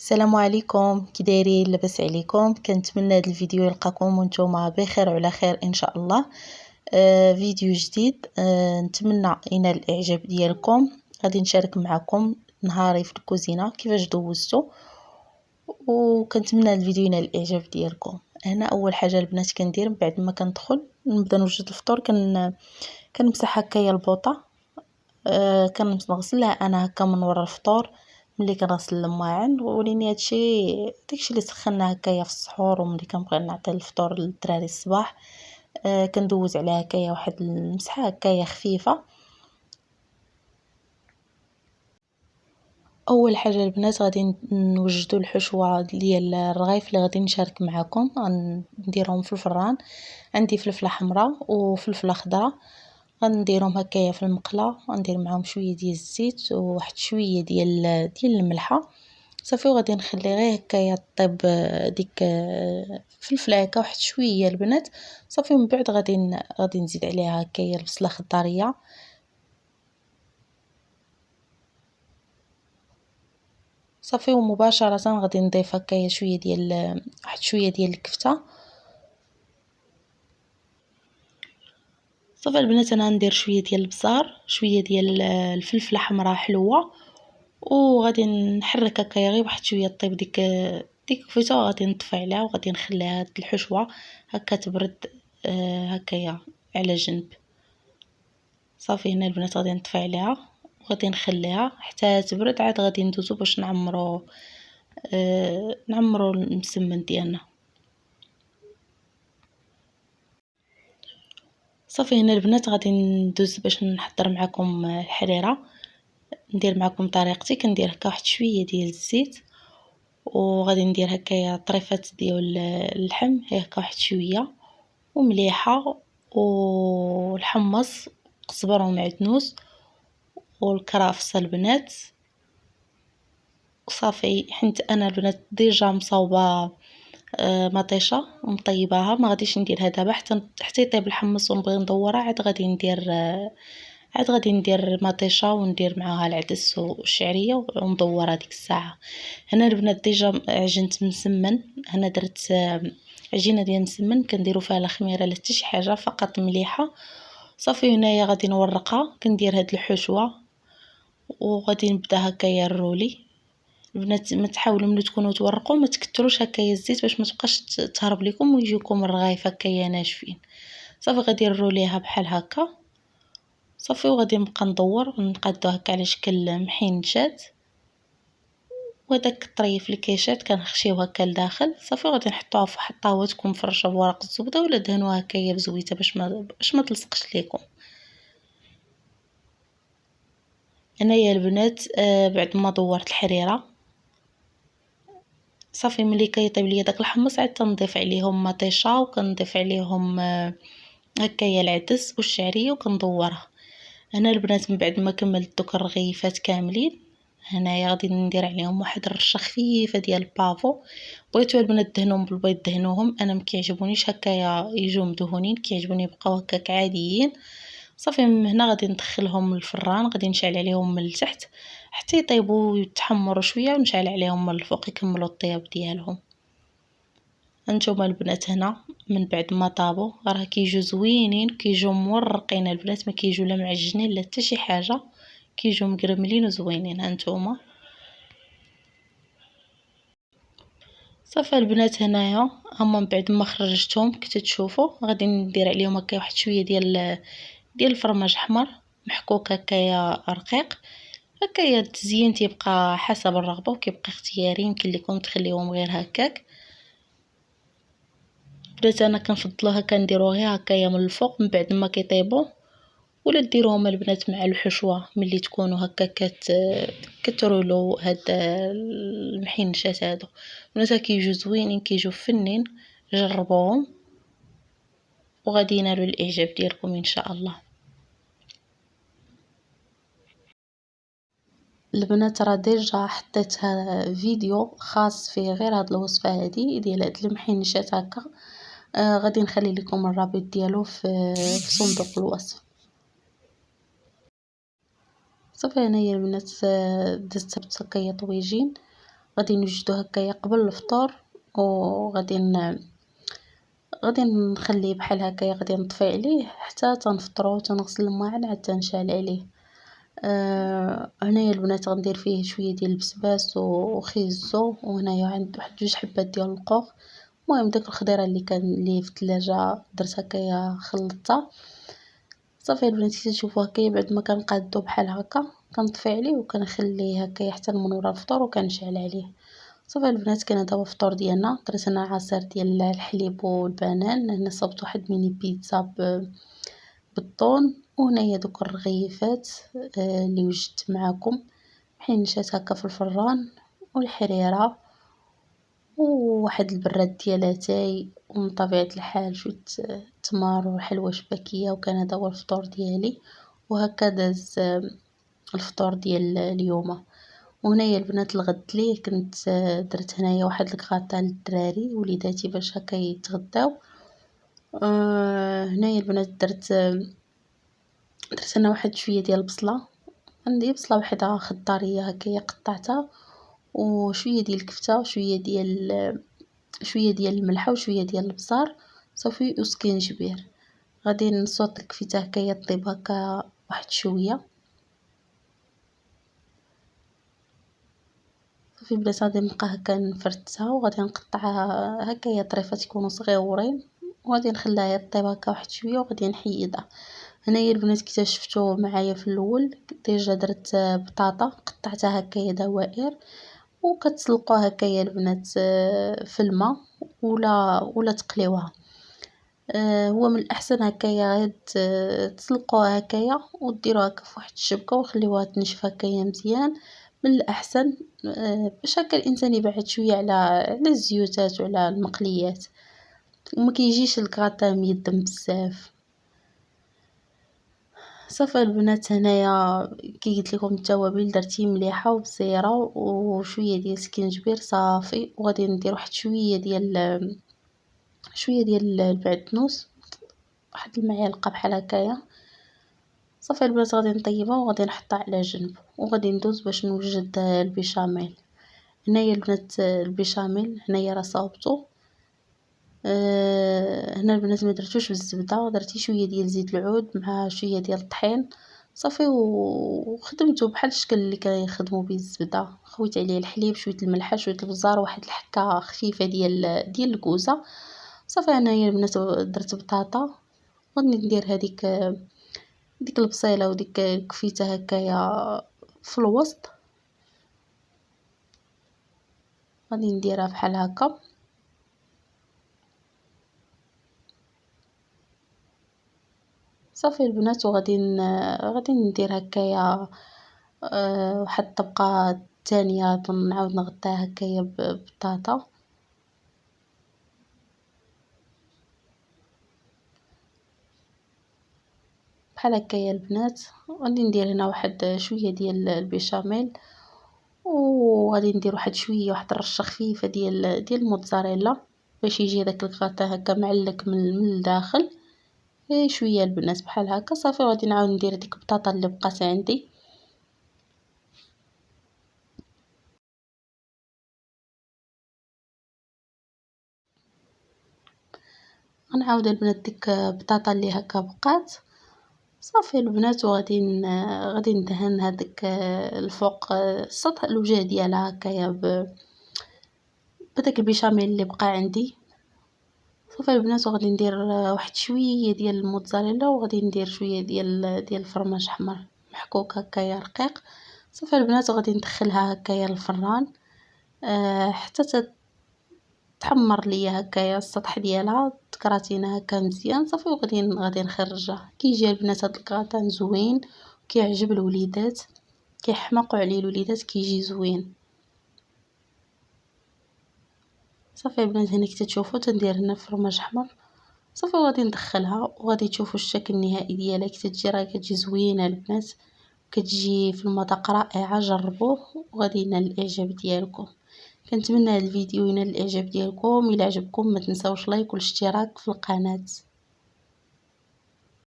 السلام عليكم، كي دايرين؟ لاباس عليكم؟ كنتمنى هذا الفيديو يلقاكم وانتم بخير وعلى خير ان شاء الله. فيديو جديد. نتمنى ينال الاعجاب ديالكم. غادي نشارك معكم نهاري في الكوزينه كيفاش دوزتو، وكنتمنى الفيديو ينال الاعجاب ديالكم. هنا اول حاجه البنات كندير بعد ما كندخل نبدا نوجد الفطور، كنمسح هكايا البوطه. كنغسلها انا هكا من ورا الفطور ملي كنغسل الماعن، وليني داكشي اللي سخنا هكايا في السحور، وملي كنبغي نعطي الفطور للدراري الصباح كندوز عليها هكايا واحد المسحه هكايا خفيفه. اول حاجه البنات غادي نوجدوا الحشوه ديال الرغيف اللي غادي نشارك معكم. غنديرهم في الفران. عندي فلفله حمراء وفلفله خضراء، غنديرهم هكايا في المقله، غندير معاهم شويه ديال الزيت وواحد شويه ديال الملحه صافي، وغادي نخلي غير هكايا طيب ديك فلفله هكا واحد شويه البنات صافي. من بعد غادي نزيد عليها هكايا البصله خضاريه صافي، ومباشره غادي نضيف هكايا واحد شويه ديال الكفته صافي. البنات انا ندير شويه ديال البزار، شويه ديال الفلفله حمراء حلوه، وغادي نحرك هكايا غير واحد شويه طيب ديك الكفته، وغادي نطفي عليها وغادي نخليها هاد الحشوه هكا تبرد هكايا على جنب صافي. هنا البنات غادي نطفي عليها وغادي نخليها حتى تبرد، عاد غادي ندوزو باش نعمرو المسمن ديالنا صافي. هنا البنات غادي ندوز باش نحضر معكم الحريره. ندير معكم طريقتي، كندير هكا واحد شويه ديال الزيت، وغادي ندير هكايا طريفات ديال اللحم هكا واحد شويه، ومليحه والحمص قزبر ومعدنوس والكرافس البنات صافي. حيت انا البنات ديجا مصاوبه مطيشه ومطيباها، ما غاديش نديرها دابا حتى يطيب الحمص ونبغي ندورها، عاد غادي ندير مطيشه وندير معاها العدس والشعريه وندورها ديك الساعه. هنا البنات ديجا عجنت مسمن. هنا درت عجينه ديال مسمن كنديروا فيها لا خميره لا حتى شي حاجه، فقط مليحه صافي. هنايا غادي نورقها، كندير هاد الحشوه وغادي نبدا هكايا الرولي. البنات ما تحاولوا ملي تكونوا تورقوا ما تكثروش هكايا الزيت باش ما تبقاش تهرب لكم ويجيكم الرغايف هكايا ناشفين صافي. غادي نروليها بحال هكا صافي، وغادي نبقى ندور ونقادو هكا على شكل محينشات، وداك الطريف اللي كيشات كنخشيوه هكا لداخل صافي. غادي نحطوها في واحد الطاوه تكون مفرشه بورق الزبده، ولا دهنوها هكايا بزويته باش ما تلصقش ليكم. هنايا البنات بعد ما دورت الحريره صافي، ملي كيطيب ليا داك الحمص عاد تنضيف عليهم مطيشه، وكنضيف عليهم هكايا العدس والشعريه وكندورها. هنا البنات من بعد ما كملت دوك الرغيفات كاملين، هنايا غادي ندير عليهم واحد الرشه خفيفه ديال البافو. بغيتو البنات دهنوهم بالبيض دهنوهم، انا ما كيعجبونيش هكايا يجوا مدهونين، كيعجبوني يبقاو هكاك عاديين صافي. من هنا غادي ندخلهم للفران، غادي نشعل عليهم من التحت حتى يطيبوا ويتحمروا شويه، ونشعل عليهم من الفوق يكملوا الطياب ديالهم. هانتوما البنات هنا من بعد ما طابوا راه كيجيو زوينين، كيجيو مورقين البنات، ما كيجيو لا معجنين لا حتى شي حاجه، كيجيو مقرملين وزوينين. هانتوما صافي البنات هنايا هما من بعد ما خرجتهم كنتو تشوفوا، غادي ندير عليهم هكا واحد شويه ديال الفرماج احمر محكوك هكايا رقيق هكايا. التزيين تيبقى حسب الرغبه وكيبقى اختياري، يمكن لكم تخليوهم غير هكاك. بدات انا كنفضلوها كنديرو غير هكايا من الفوق من بعد ما كيطيبوا، ولا ديروهم البنات مع الحشوه ملي تكونوا هكا كترولو هاد المحينشات هادو. البنات كيجيو زوينين كيجيو فنين، جربوهم وغادي ينالوا الاعجاب ديالكم ان شاء الله. البنات راه ديجا حطيتها فيديو خاص فيه غير هاد الوصفه هادي ديال هاد المحينشات هكا. غادي نخلي لكم الرابط ديالو في صندوق الوصف صافي. هنايا البنات دزت هكايا طويجين، غادي نوجدو هكايا قبل الفطور، غادي نخليه بحال هكايا، غادي نطفي عليه حتى تنفطرو، تنغسل الماعن عاد تنشعل عليه. هنايا البنات غندير فيه شويه ديال البسباس وخيزو، وهنايا عند واحد 2 حبات ديال القوق. المهم داك الخضيره اللي في الثلاجه درت هكايا خلطتها. صافي البنات كي تشوفوا هكايا بعد ما كنقادو بحال هكا كنطفي عليه وكنخليه هكايا حتى من ورا الفطور وكنشعل عليه. صافي البنات كان هذا هو الفطور ديالنا. درت انا عصير ديال الحليب والبنان، هنا صبت واحد ميني بيتزا بالطون، وهنايا دوك الرغيفات اللي وجدت معاكم حينشات هكا في الفران، والحريره وواحد البراد ديال اتاي، ومن طبيعه الحال شويه تمر وحلوى شباكيه. وكان هذا هو الفطور ديالي، وهكا داز الفطور ديال اليوم. وهنايا البنات الغد ليه كنت درت هنايا واحد الكغاطا للدراري وليداتي باش هكا يتغداو. هنايا البنات درت انا واحد شويه ديال البصله، عندي بصله وحده خضاريه هكايا قطعتها، وشويه ديال الكفته، شويه ديال الملحه، وشويه ديال البصار صافي وسكينجبير. غادي نصوت الكفته هكايا طيب هكا واحد شويه. صافي البنات غادي نبقى هكا نفرتها، وغادي نقطعها هكايا طريفات يكونوا صغيورين، وغادي نخليها طيب هكا واحد شويه، وغادي نحيدها. هنايا البنات كي شفتوا معايا في الاول ديجا درت بطاطا قطعتها هكايا دوائر، وكتسلقوها هكايا البنات في الماء ولا تقليوها. هو من الاحسن هكايا غير تسلقوها هكايا وديروها هكا في واحد الشبكه وخليوها تنشف هكايا مزيان. من الاحسن باش هكا الانسان يبعد شويه على الزيوتات وعلى المقليات، وما كيجيش الكغاطا ميدم بزاف. صافي البنات هنايا كي قلت لكم التوابل درتي مليحه وبزيره وشويه ديال سكينجبير صافي. وغادي ندير واحد شويه ديال البعدنوس، واحد المعلقه بحال هكايا. صافي البنات غادي نطيبها وغادي نحطها على جنب، وغادي ندوز باش نوجد البيشاميل. هنايا البنات البيشاميل هنايا راه صاوبته. هنا البنات ما درتوش بالزبده، درتي شويه ديال زيت العود مع شويه ديال الطحين صافي، وخدمته بحال الشكل اللي كيخدموا به الزبده. خويت عليه الحليب، شويه الملحه، شويه البزار، واحد الحكه خفيفه ديال الكوسه. صافي انايا البنات درت بطاطا، غادي ندير هذيك ديك البصيله وديك الكفيته هكايا في الوسط، غادي نديرها بحال هكا. صافي البنات غادي ندير هكايا واحد الطبقه الثانيه، نعاود نغطيها هكايا ببطاطا بحال هكايا البنات. غادي ندير هنا واحد شويه ديال البيشاميل، وغادي ندير واحد الرشه خفيفه ديال الموتزاريلا باش يجي داك الكغاطا هكا معلك من الداخل. شويه البنات بحال هكا صافي. غادي نعاود ندير ديك البطاطا اللي بقات عندي. غنعاود البنات ديك البطاطا اللي هكا بقات صافي البنات. غادي ندهن هذاك الفوق السطح الوجه ديالها هكايا بداك البيشاميل اللي بقى عندي. صافي البنات وغادي ندير واحد شويه ديال الموتزاريلا، وغادي ندير شويه ديال الفرماج احمر محكوك هكايا رقيق. صافي البنات وغادي ندخلها هكايا الفران حتى تحمر ليا هكايا السطح ديالها، تكراتينا هكا مزيان صافي. وغادي نخرجها. كيجي البنات هاد الكراتان زوين، كيعجب الوليدات، كيحماقوا عليه الوليدات، كيجي زوين. صافي البنات هنا كي تشوفوا تندير هنا فرماج احمر صافي. وغادي ندخلها وغادي تشوفوا الشكل النهائي ديالها كي تجي، راه كتجي زوينه البنات، كتجي في المذاق رائعه. جربوه وغادي ينال الاعجاب ديالكم. كنتمنى هذا الفيديو ينال الاعجاب ديالكم. الى عجبكم ما تنساوش لايك والاشتراك في القناه.